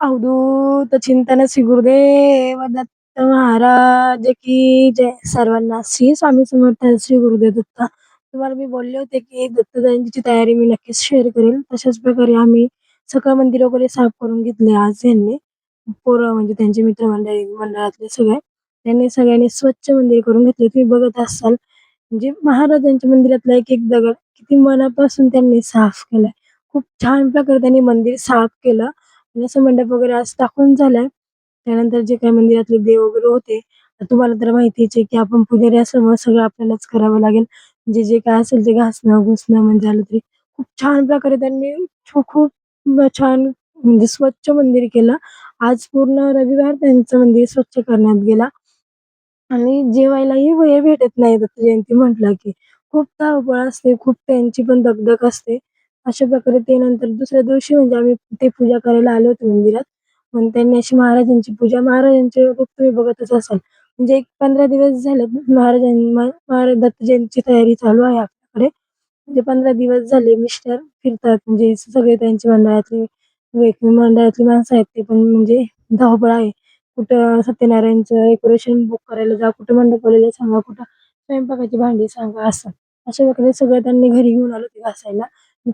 अवधूत चिंतन श्री गुरुदेव दत्त महाराज की जय. सर्वांना श्री स्वामी समर्थ. श्री गुरुदेव दत्त. तुम्हाला मी बोलले होते की दत्त जयंतीची तयारी मी नक्कीच शेअर करेल. तशाच प्रकारे आम्ही सगळं मंदिर वगैरे साफ करून घेतले आज यांनी. पोरं म्हणजे त्यांचे मित्रमंडळी मंडळातले सगळे त्यांनी सगळ्यांनी स्वच्छ मंदिर करून घेतले. तुम्ही बघत असाल म्हणजे महाराजांच्या मंदिरातला एक एक दगड किती मनापासून त्यांनी साफ केलाय. खूप छान प्रकारे त्यांनी मंदिर साफ केलं आणि असं मंडप वगैरे आज टाकून झालाय. त्यानंतर जे काही मंदिरातले देव वगैरे होते, तर तुम्हाला तर माहितीच आहे की आपण पुजारी असल्यामुळे सगळं आपल्यालाच करावं लागेल. म्हणजे जे काय असेल ते घासणं, घुसणं म्हणजे झालं तरी खूप छान प्रकारे त्यांनी खूप छान म्हणजे स्वच्छ मंदिर केलं. आज पूर्ण रविवार त्यांचं मंदिर स्वच्छ करण्यात गेला. आणि जेवायलाही वेळ भेटत नाही दत्त जयंती म्हटलं की. खूप धावपळ असते, खूप त्यांची पण दगदग असते. अशा प्रकारे ते नंतर दुसऱ्या दिवशी म्हणजे आम्ही ते पूजा करायला आलो होतो मंदिरात. मग त्यांनी अशी महाराजांची पूजा महाराजांचे रूप तुम्ही बघतच असाल. म्हणजे एक 15 दिवस झालेत महाराज दत्त जयंतीची तयारी चालू आहे आपल्याकडे. म्हणजे 15 दिवस झाले मिस्टर फिरतात म्हणजे सगळे त्यांच्या मंडळातली माणसं आहेत ते पण म्हणजे धावपळ आहे. कुठं सत्यनारायणचं डेकोरेशन बुक करायला जा, कुठं मंडप सांगा, कुठं स्वयंपाकाची भांडी सांगा असं. अशा प्रकारे सगळं त्यांनी घरी घेऊन आलो ते घासायला.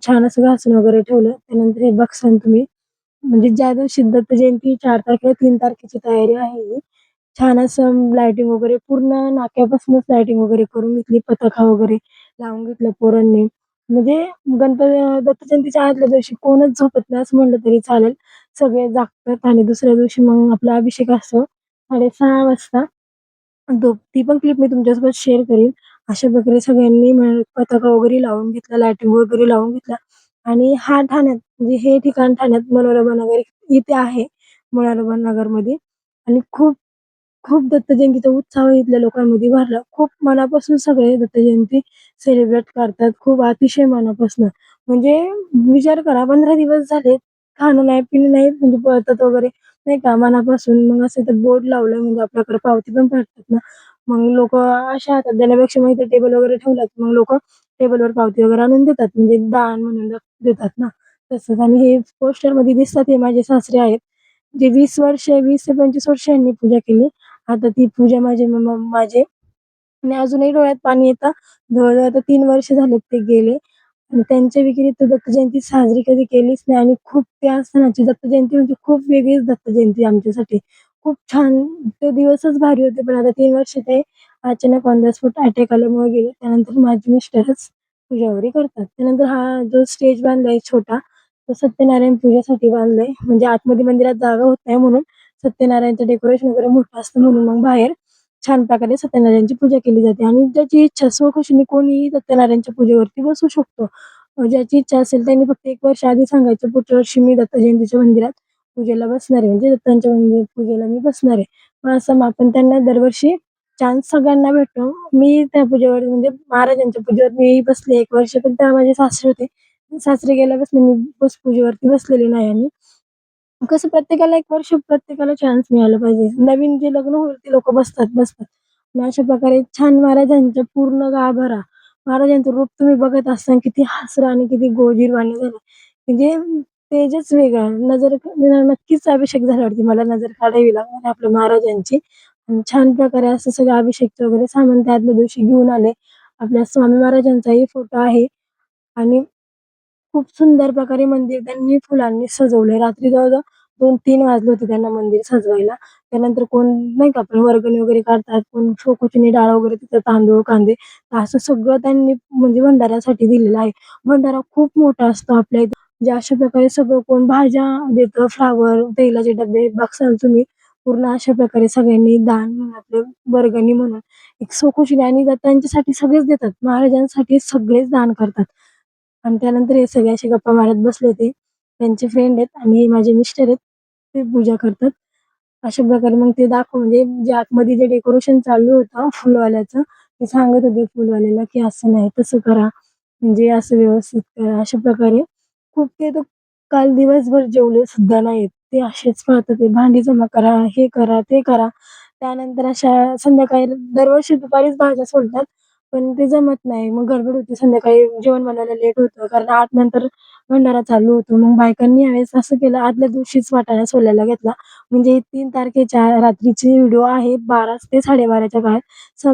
छान असं घासून वगैरे ठेवलं. त्यानंतर हे बघसान तुम्ही म्हणजे ज्या दिवशी दत्त जयंती 4 तारखेला 3 तारखेची तयारी आहे ही. छान असं लाइटिंग वगैरे पूर्ण नाक्यापासूनच लाइटिंग वगैरे करून घेतली. पताका वगैरे लावून घेतल्या पोरांनी. म्हणजे दत्त जयंतीच्या आदल्या दिवशी कोणच झोपत नाही असं म्हटलं तरी चालेल. सगळे जागतात आणि दुसऱ्या दिवशी मग आपला अभिषेक असतो 6:30 वाजता. ती पण क्लिप मी तुमच्यासोबत शेअर करीन. अशा प्रकारे सगळ्यांनी पताका वगैरे लावून घेतला, लाइटिंग वगैरे लावून घेतला आणि हा ठाण्यात म्हणजे हे ठिकाण ठाण्यात मनोरमा नगर इथे आहे. मनोरमा नगरमध्ये आणि खूप खूप दत्त जयंतीचा उत्साह इथल्या लोकांमध्ये भरला. खूप मनापासून सगळे दत्त जयंती सेलिब्रेट करतात. खूप अतिशय मनापासून. म्हणजे विचार करा 15 दिवस झाले खाणं नाही, पिणं नाही म्हणजे पळतात वगैरे नाही का मनापासून. मग असं इथं बोर्ड लावलं म्हणजे आपल्याकडे पावती पण भेटतात ना. मग लोकं अशा हातात देण्यापेक्षा मग इथे टेबल वगैरे ठेवला की मग लोकं टेबलवर पावती वगैरे आणून देतात. म्हणजे दान म्हणून देतात ना. तसंच आणि हे पोस्टरमध्ये दिसतात हे माझे सासरे आहेत. जे 20 ते 25 वर्ष यांनी पूजा केली. आता ती पूजा माझे आणि अजूनही डोळ्यात पाणी येतं. जवळ-जवळ आता 3 वर्ष झालेत ते गेले आणि त्यांच्या व्यतिरिक्त दत्त जयंती साजरी कधी केलीच नाही आणि खूप त्या सणाची दत्त जयंती म्हणजे खूप वेगळीच दत्त जयंती आमच्यासाठी. खूप छान ते दिवसच भारी होते. पण आता 3 वर्ष ते अचानक ऑन द स्पॉट अटॅक आल्यामुळे गेले. त्यानंतर माझे मिस्टरच पूजा वगैरे करतात. त्यानंतर हा जो स्टेज बांधलाय छोटा, तो सत्यनारायण पूजेसाठी बांधलाय. म्हणजे आतमध्ये मंदिरात जागा होत नाही म्हणून सत्यनारायणचं डेकोरेशन वगैरे मोठं असतं म्हणून मग बाहेर छान प्रकारे सत्यनारायणची पूजा केली जाते आणि ज्याची इच्छा स्वखुशीने कोणीही सत्यनारायणच्या पूजेवरती बसू शकतो. ज्याची इच्छा असेल त्यांनी फक्त 1 वर्ष आधी सांगायचं, पुढच्या वर्षी मी दत्त जयंतीच्या मंदिरात पूजेला बसणार आहे. म्हणजे दत्तांच्या पूजेला मी बसणार आहे. मग असं मग आपण त्यांना दरवर्षी चान्स सगळ्यांना भेटतो. मी त्या पूजेवर म्हणजे महाराजांच्या पूजेवर मीही बसले 1 वर्ष, पण तेव्हा माझे सासरे होते. सासरे गेल्यापासून मी पूजेवरती बसलेली नाही आणि कसं प्रत्येकाला 1 वर्ष प्रत्येकाला चान्स मिळाला पाहिजे. नवीन जे लग्न होईल ते लोकं बसतात. आणि अशा प्रकारे छान महाराजांच्या पूर्ण गाभारा, महाराजांचं रूप तुम्ही बघत असताना किती हसरं आणि किती गोजीरवाणी झालं. म्हणजे तेजच वेगळं आहे. नक्कीच अभिषेक झाल्यावरती मला नजर काढावी लागणार आपल्या महाराजांची. आणि छान प्रकारे असं सगळं अभिषेकचं वगैरे सामान त्या आदल्या दिवशी घेऊन आले. आपल्या स्वामी महाराजांचाही फोटो आहे आणि खूप सुंदर प्रकारे मंदिर त्यांनी फुलांनी सजवलंय. रात्री जवळ-जवळ 2-3 वाजले होते त्यांना मंदिर सजवायला. त्यानंतर कोण नाही का आपण वर्गणी वगैरे काढतात, कोण शोकोचीने डाळ वगैरे तिथं तांदूळ, कांदे असं सगळं त्यांनी म्हणजे भंडाऱ्यासाठी दिलेलं आहे. भंडारा खूप मोठा असतो आपल्या इथं. म्हणजे अशा प्रकारे सगळं कोण भाज्या देतं, फ्लॉवर, तेलाचे डब्बे बघसाल तुम्ही. पूर्ण अशा प्रकारे सगळ्यांनी दान म्हणून आपलं वर्गणी म्हणून एक शोकोशीने आणि त्यांच्यासाठी सगळेच देतात. महाराजांसाठी सगळेच दान करतात. आणि त्यानंतर हे सगळे असे गप्पा मारत बसले होते. त्यांचे फ्रेंड आहेत आणि हे माझे मिस्टर आहेत. ते पूजा करतात. अशा प्रकारे मग ते म्हणजे जे आतमध्ये जे डेकोरेशन चालू होतं फुलवाल्याचं, ते सांगत होते फुलवाल्याला, की "असं नाही, तसं करा. म्हणजे असं व्यवस्थित करा." अशा प्रकारे खूप ते तर काल दिवसभर जेवले सुद्धा नाहीत. ते असेच पळत होते. भांडी जमा करा, हे करा, ते करा. त्यानंतर अशा संध्याकाळी दरवर्षी दुपारीच भाज्या सोलतात. पण ते जमत नाही. मग गडबड होती. संध्याकाळी जेवण बनायला लेट होतं कारण 8 नंतर भंडारा चालू होतो. मग बायकांनी यावेळेस असं केलं, आदल्या दिवशीच वाटाणा सोलायला घेतला. म्हणजे 3 तारखेच्या रात्रीची व्हिडिओ आहे 12 ते 12:30च्या काळात.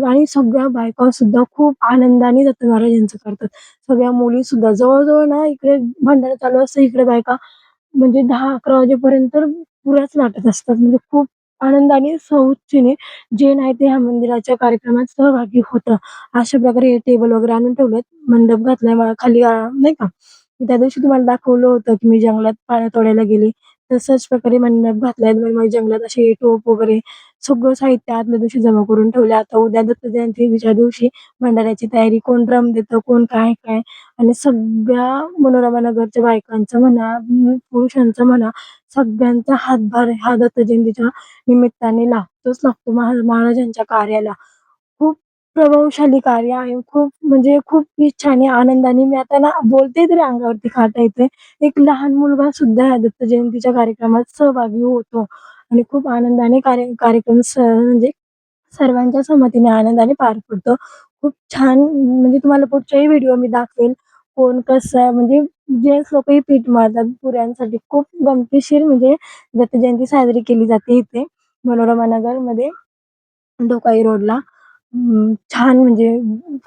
आणि सगळ्या बायकासुद्धा खूप आनंदाने दत्त महाराजांचं करतात. सगळ्या मुलीसुद्धा जवळ-जवळ ना इकडे भंडारा चालू असतं, इकडे बायका म्हणजे 10-11 वाजेपर्यंत पुऱ्याच लाटत असतात. म्हणजे खूप आनंदाने, सौजन्याने जे नाही ते ह्या मंदिराच्या कार्यक्रमात सहभागी होतं. अशा प्रकारे टेबल वगैरे आणून ठेवलेत. मंडप घातलाय खाली नाही का. मी त्या दिवशी तुम्हाला दाखवलं होतं, की मी जंगलात पानं तोडायला गेले. तशाच प्रकारे मंडप घातलाय. मग जंगलात असे टोप वगैरे सगळं साहित्य आदल्या दिवशी जमा करून ठेवलं. आता उद्या दत्त जयंतीच्या दिवशी भंडाऱ्याची तयारी, कोण ड्रम देतं, कोण काय-काय आणि सगळ्या मनोरमा नगरच्या बायकांचं म्हणा, पुरुषांचं म्हणा, सगळ्यांचा हातभार ह्या दत्त जयंतीच्या निमित्ताने लागतोच लागतो महाराजांच्या कार्याला. खूप प्रभावशाली कार्य आहे. खूप म्हणजे खूप इच्छा आणि आनंदाने मी आता ना बोलते तरी अंगावरती काटा येतोय. एक लहान मुलगा सुद्धा या दत्त जयंतीच्या कार्यक्रमात सहभागी होतो आणि खूप आनंदाने कार्यक्रम म्हणजे सर्वांच्या संमतीने आनंदाने पार पडतो. खूप छान म्हणजे तुम्हाला पुढच्याही व्हिडिओ मी दाखवेल. कोण कसं म्हणजे जेन्ट्स लोकही पीठ मळतात पुऱ्यांसाठी. खूप गमतीशीर म्हणजे दत्त जयंती साजरी केली जाते इथे मनोरमा नगरमध्ये डोकाई रोडला. छान म्हणजे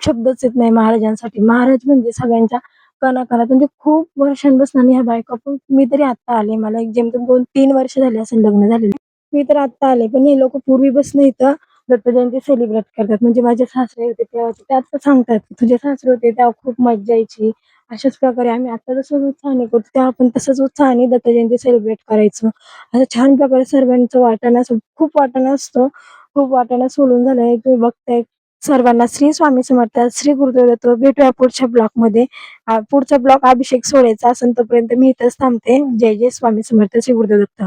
शब्दच येत नाही महाराजांसाठी. महाराज म्हणजे सगळ्यांच्या कणाकणात म्हणजे खूप वर्षांपासून आणि ह्या बायका पण मी तरी आत्ता आले. मला एक जेमतेम 2-3 वर्ष झाली असेल लग्न झालेलं. मी तर आत्ता आले. पण हे लोकं पूर्वीपासून इथं दत्त जयंती सेलिब्रेट करतात. म्हणजे माझे सासरे होते तेव्हा ते आता सांगतात, की "तुझे सासरे होते तेव्हा खूप मज्जा यायची." अशाच प्रकारे आम्ही आता जसं उत्साहाने करतो तेव्हा आपण तसंच उत्साहाने दत्त जयंती सेलिब्रेट करायचो. असं छान प्रकारे सर्वांचं वाटाणा खूप वाटाणा असतो. खूप वाटाणा सोलून झालाय. तुम्ही बघताय. सर्वांना श्री स्वामी समर्थ, श्री गुरुदेव दत्त. भेटूया पुढच्या ब्लॉगमध्ये. पुढचा ब्लॉग अभिषेक सोहळ्याचा असेल तोपर्यंत मी इथेच थांबते. जय जय स्वामी समर्थ, श्री गुरुदेव दत्त.